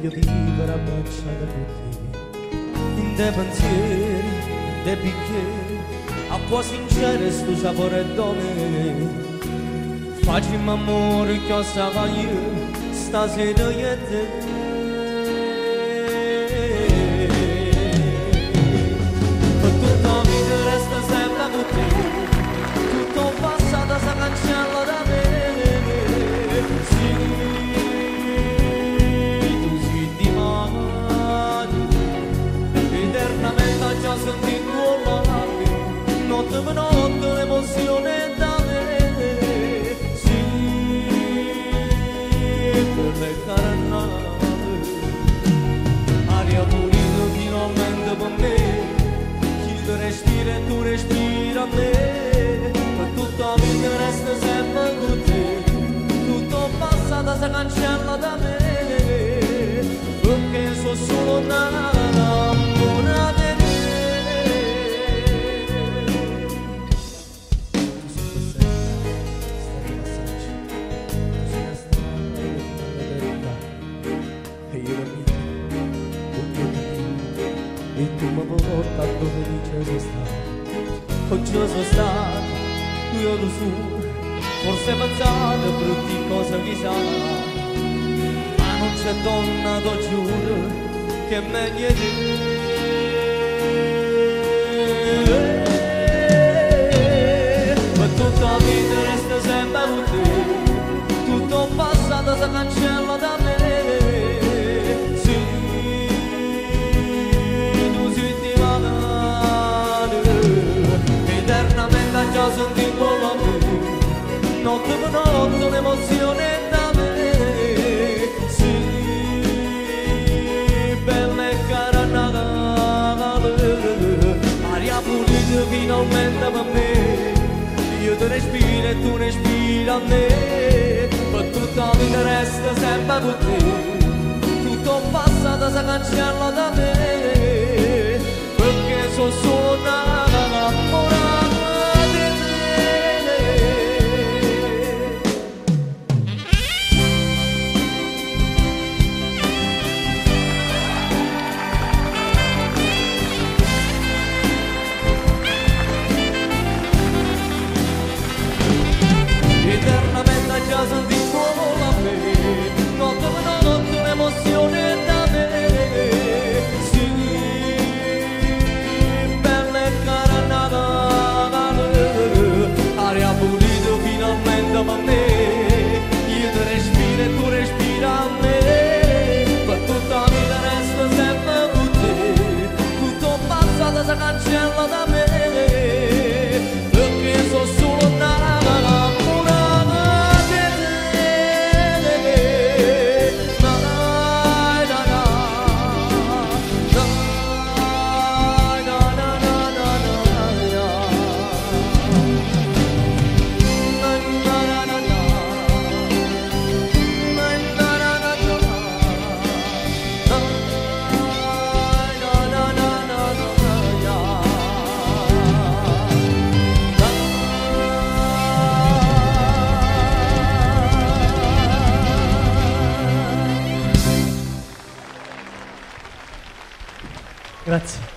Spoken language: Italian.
voglio vivere abbracciata con te, in dei pensieri, dei bicchieri, acqua sincera sto sapore d'ome. Facciamo amore che ho stava io, stasera io e te. Per tutta la vita resta sempre con te, tutto passato si cancella da me. Sì, tu sei di mano, eternamente già sentito male, notte per notte l'emozione da me. Sì, per le carnate, aria pulita finalmente per me, chi tu respira e tu respira a me, per tutta la vita resta sempre con te, tutto passato si cancella da me, perché sono solo innamorata di te. E io la mia, con mio cammino, e tu mi porta dove dice sei stato. Oggi sono stato, io lo so, forse pensate brutte cose chissà, ma non c'è donna, t'ho giuro, che è meglio di te. Ma tutta la vita resta sempre con te, tutto passato si cancella da me. Sì, tu sei di mano, eternamente già sentito la me, notte per notte l'emozione da me. Sì, bella e cara Natale, aria pulita finalmente per me, io ti respiro e tu respiri a me, per tutta la vita resta sempre con te, tutto passato si cancella da me, perché sono solo innamorata di te. Eternamente già sentito la me, notte per notte l'emozione da me. Sì, bella e cara Natale, aria pulita finalmente per me, io ti respiro e tu respiri a me, per tutta la vita resto sempre con te, tutto passato si cancella da me, perché sono solo Grazie.